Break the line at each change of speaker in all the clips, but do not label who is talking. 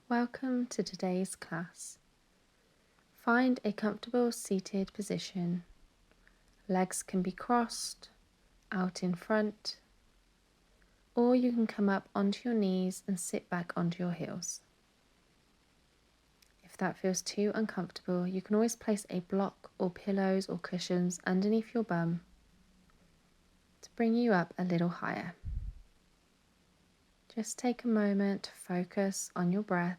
Welcome to today's class. Find a comfortable seated position. Legs can be crossed, out in front, or you can come up onto your knees and sit back onto your heels. If that feels too uncomfortable, you can always place a block or pillows or cushions underneath your bum to bring you up a little higher. Just take a moment to focus on your breath.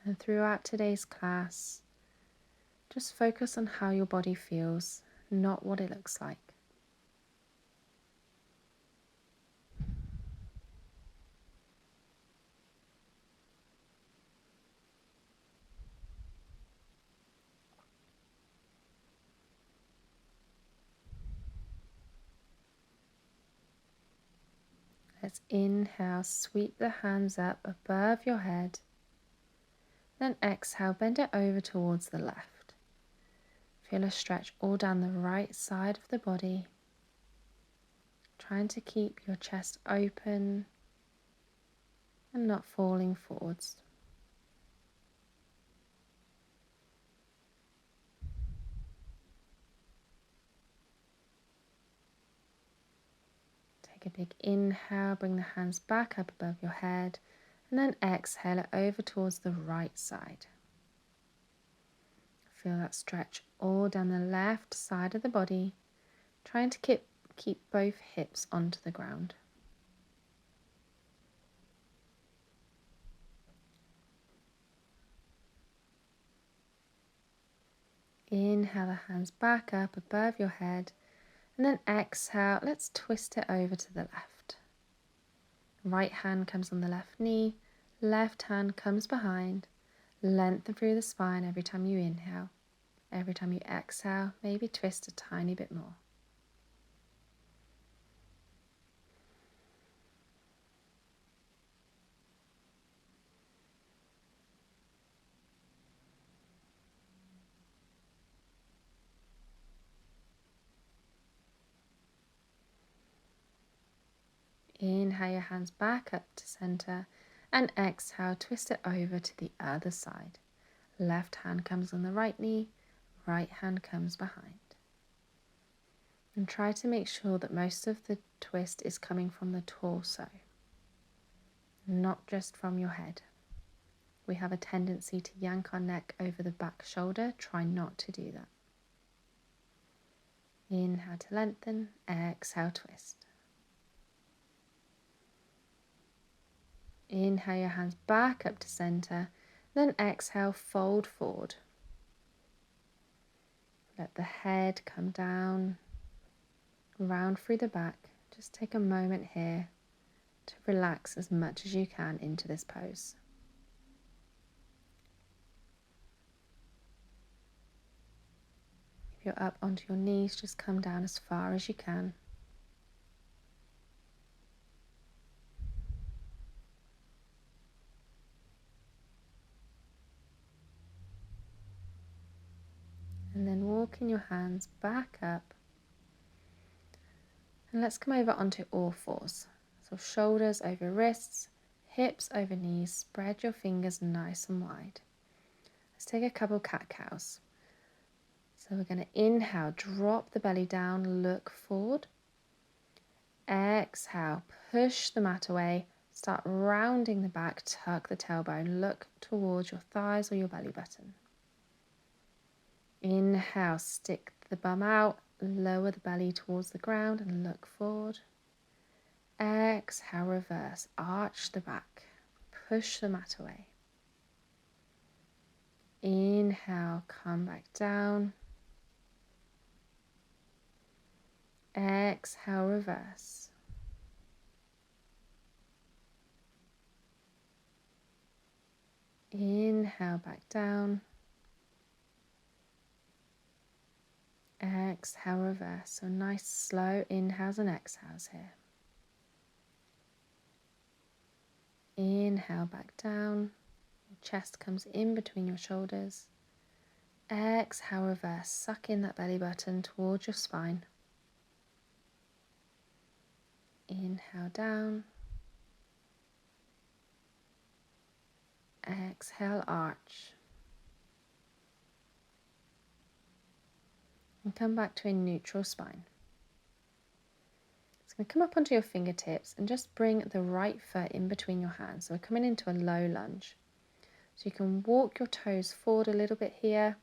And throughout today's class, just focus on how your body feels, not what it looks like. Let's inhale, sweep the hands up above your head. Then exhale, bend it over towards the left. Feel a stretch all down the right side of the body. Trying to keep your chest open and not falling forwards. Take a big inhale, bring the hands back up above your head, and then exhale it over towards the right side. Feel that stretch all down the left side of the body, trying to keep both hips onto the ground. Inhale the hands back up above your head, and then exhale, let's twist it over to the left. Right hand comes on the left knee, left hand comes behind. Lengthen through the spine every time you inhale. Every time you exhale, maybe twist a tiny bit more. Inhale your hands back up to center, and exhale, twist it over to the other side. Left hand comes on the right knee, right hand comes behind. And try to make sure that most of the twist is coming from the torso, not just from your head. We have a tendency to yank our neck over the back shoulder. Try not to do that. Inhale to lengthen, exhale, twist. Inhale your hands back up to center, then exhale, fold forward. Let the head come down, round through the back. Just take a moment here to relax as much as you can into this pose. If you're up onto your knees, just come down as far as you can. And then walking your hands back up. And let's come over onto all fours. So shoulders over wrists, hips over knees, spread your fingers nice and wide. Let's take a couple cat-cows. So we're going to inhale, drop the belly down, look forward. Exhale, push the mat away, start rounding the back, tuck the tailbone, look towards your thighs or your belly button. Inhale, stick the bum out, lower the belly towards the ground and look forward. Exhale, reverse, arch the back, push the mat away. Inhale, come back down. Exhale, reverse. Inhale, back down. Exhale, reverse. So nice slow inhales and exhales here. Inhale, back down. Your chest comes in between your shoulders. Exhale, reverse. Suck in that belly button towards your spine. Inhale down. Exhale, arch. And come back to a neutral spine. So we're going to come up onto your fingertips and just bring the right foot in between your hands. So we're coming into a low lunge. So you can walk your toes forward a little bit here,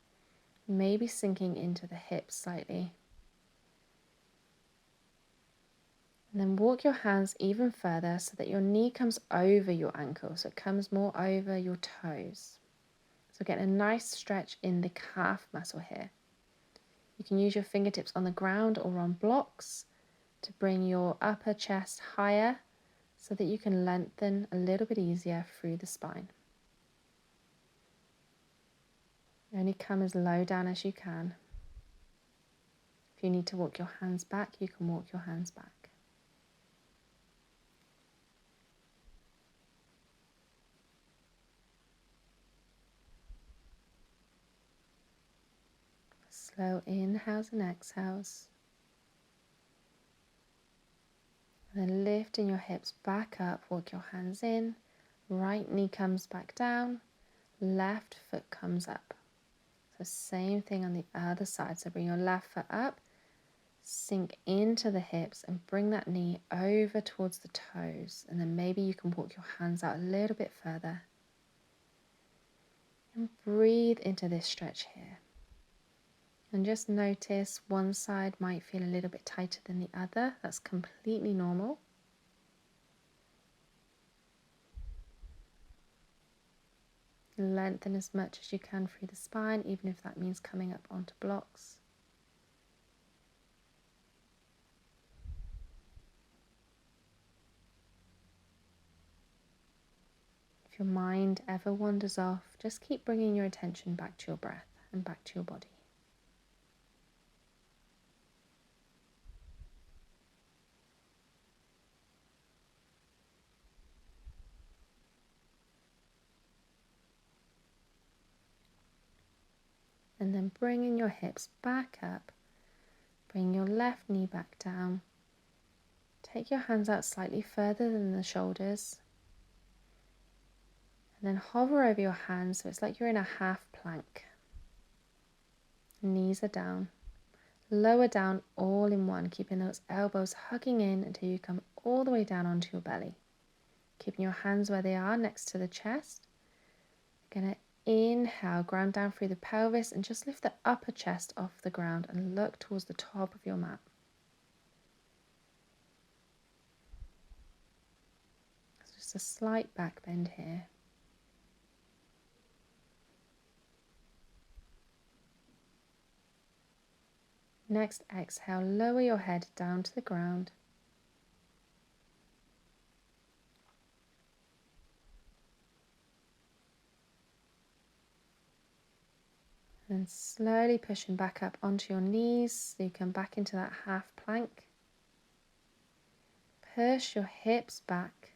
maybe sinking into the hips slightly. And then walk your hands even further so that your knee comes over your ankle, so it comes more over your toes. So get a nice stretch in the calf muscle here. You can use your fingertips on the ground or on blocks to bring your upper chest higher so that you can lengthen a little bit easier through the spine. Only come as low down as you can. If you need to walk your hands back, you can walk your hands back. Slow inhales and exhales. And then lifting your hips back up, walk your hands in. Right knee comes back down, left foot comes up. So same thing on the other side. So bring your left foot up, sink into the hips and bring that knee over towards the toes. And then maybe you can walk your hands out a little bit further. And breathe into this stretch here. And just notice one side might feel a little bit tighter than the other. That's completely normal. Lengthen as much as you can through the spine, even if that means coming up onto blocks. If your mind ever wanders off, just keep bringing your attention back to your breath and back to your body. And then bringing your hips back up, bring your left knee back down. Take your hands out slightly further than the shoulders. And then hover over your hands so it's like you're in a half plank. Knees are down. Lower down all in one, keeping those elbows hugging in until you come all the way down onto your belly. Keeping your hands where they are next to the chest. You're going to inhale, ground down through the pelvis and just lift the upper chest off the ground and look towards the top of your mat. So just a slight back bend here. Next, exhale, lower your head down to the ground. And slowly pushing back up onto your knees so you come back into that half plank. Push your hips back.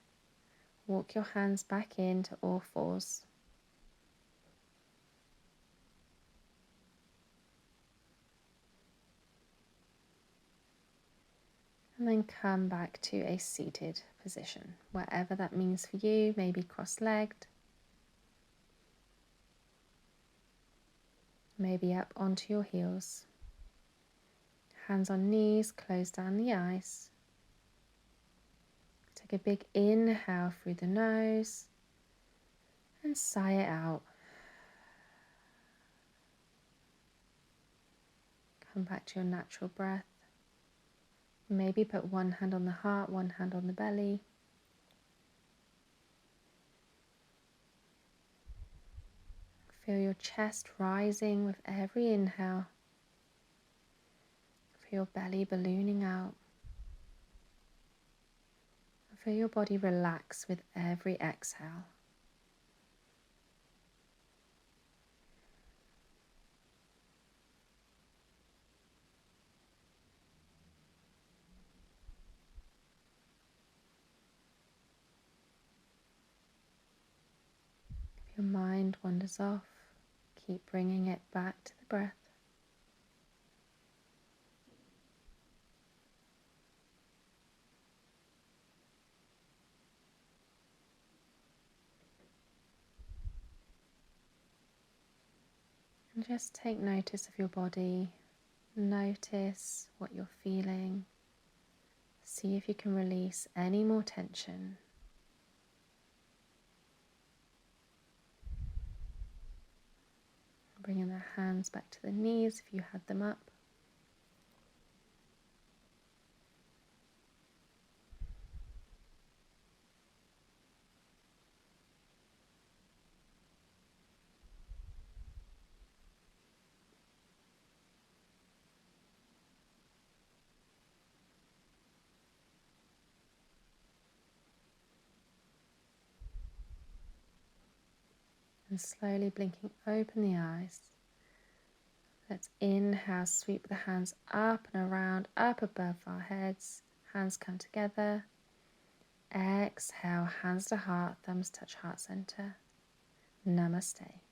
Walk your hands back into all fours. And then come back to a seated position, whatever that means for you, maybe cross-legged. Maybe up onto your heels. Hands on knees, close down the eyes. Take a big inhale through the nose and sigh it out. Come back to your natural breath. Maybe put one hand on the heart, one hand on the belly. Feel your chest rising with every inhale. Feel your belly ballooning out. Feel your body relax with every exhale. If your mind wanders off, keep bringing it back to the breath. just take notice of your body. Notice what you're feeling. See if you can release any more tension. Bringing the hands back to the knees if you had them up. And slowly blinking open the eyes. Let's inhale, sweep the hands up and around, up above our heads. Hands come together. Exhale, hands to heart, thumbs touch heart center. Namaste.